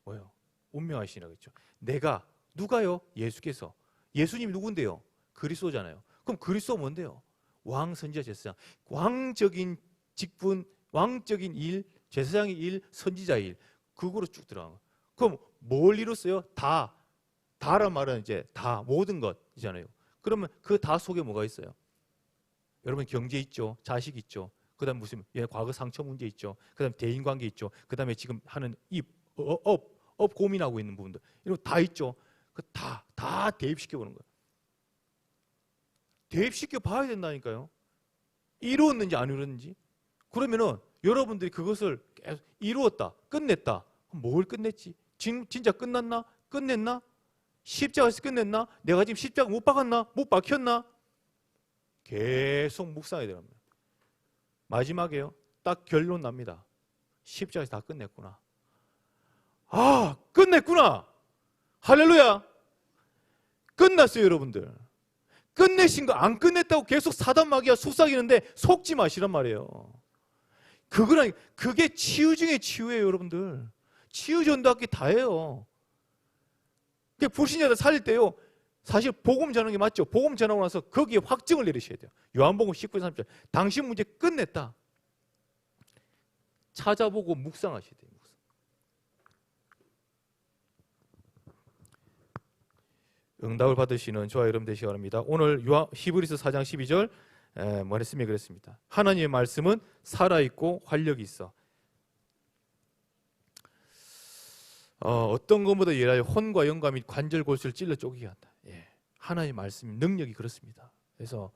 뭐요? 운명하시니라 그랬죠. 내가 누가요? 예수께서. 예수님이 누군데요? 그리스도잖아요. 그럼 그리스도 뭔데요? 왕, 선지자, 제사장. 왕적인 직분, 왕적인 일, 제사장의 일, 선지자의 일. 그거로 쭉 들어간 거예요. 그럼 뭘 이뤘어요? 다. 다란 말은 이제 다, 모든 것이잖아요. 그러면 그 다 속에 뭐가 있어요? 여러분 경제 있죠. 자식 있죠. 그 다음에 무슨 과거 상처 문제 있죠. 그 다음에 대인관계 있죠. 그 다음에 지금 하는 이 업 고민하고 있는 부분들. 이런 거 다 있죠. 다 대입시켜보는 거예요. 대입시켜 봐야 된다니까요. 이루었는지 안 이루었는지. 그러면은 여러분들이 그것을 계속 이루었다, 끝냈다. 뭘 끝냈지? 진짜 끝났나? 끝냈나? 십자가에서 끝냈나? 내가 지금 십자가 못 박았나? 못 박혔나? 계속 묵상해야 됩니다. 마지막에요. 딱 결론 납니다. 십자가에서 다 끝냈구나. 아, 끝냈구나. 할렐루야. 끝났어요, 여러분들. 끝내신 거 안 끝냈다고 계속 사단마귀가 속삭이는데 속지 마시란 말이에요. 그게 치유 중에 치유예요, 여러분들. 치유 전도학기 다예요. 불신자들 살릴 때요. 사실 복음 전하는 게 맞죠. 복음 전하고 나서 거기에 확증을 내리셔야 돼요. 요한복음 19장 30절. 당신 문제 끝냈다. 찾아보고 묵상하셔야 돼요. 응답을 받으시는 저와 여러분 되시기 바랍니다. 오늘 히브리서 4장 12절 말씀이 그랬습니다. 하나님의 말씀은 살아있고 활력이 있어. 어떤 것보다 예라여 혼과 영과 및 관절 골수를 찔러 쪼개게 한다. 하나님의 말씀 능력이 그렇습니다. 그래서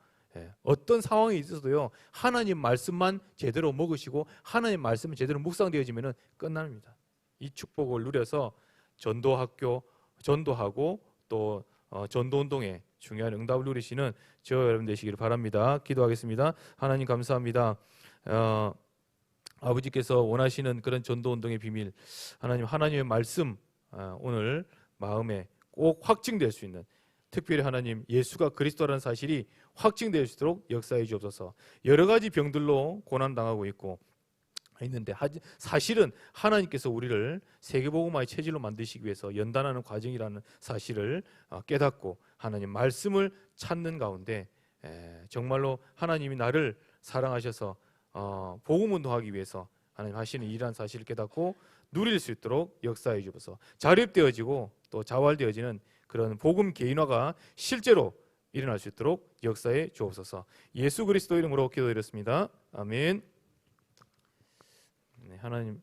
어떤 상황이 있어도요 하나님 말씀만 제대로 먹으시고 하나님 말씀은 제대로 묵상되어지면 끝납니다. 이 축복을 누려서 전도학교 전도하고 또 전도운동에 중요한 응답을 누리시는 저 여러분 되시기를 바랍니다. 기도하겠습니다. 하나님 감사합니다. 아버지께서 원하시는 그런 전도운동의 비밀 하나님의 말씀 오늘 마음에 꼭 확증될 수 있는 특별히 하나님 예수가 그리스도라는 사실이 확증될 수 있도록 역사해 주옵소서. 여러 가지 병들로 고난당하고 있는데 사실은 하나님께서 우리를 세계복음화의 체질로 만드시기 위해서 연단하는 과정이라는 사실을 깨닫고 하나님 말씀을 찾는 가운데 정말로 하나님이 나를 사랑하셔서 복음운동하기 위해서 하나님 하시는 일이라는 사실을 깨닫고 누릴 수 있도록 역사해 주옵소서. 자립되어지고 또 자활되어지는 그런 복음 개인화가 실제로 일어날 수 있도록 역사해 주옵소서. 예수 그리스도 이름으로 기도드렸습니다. 아멘. 하나님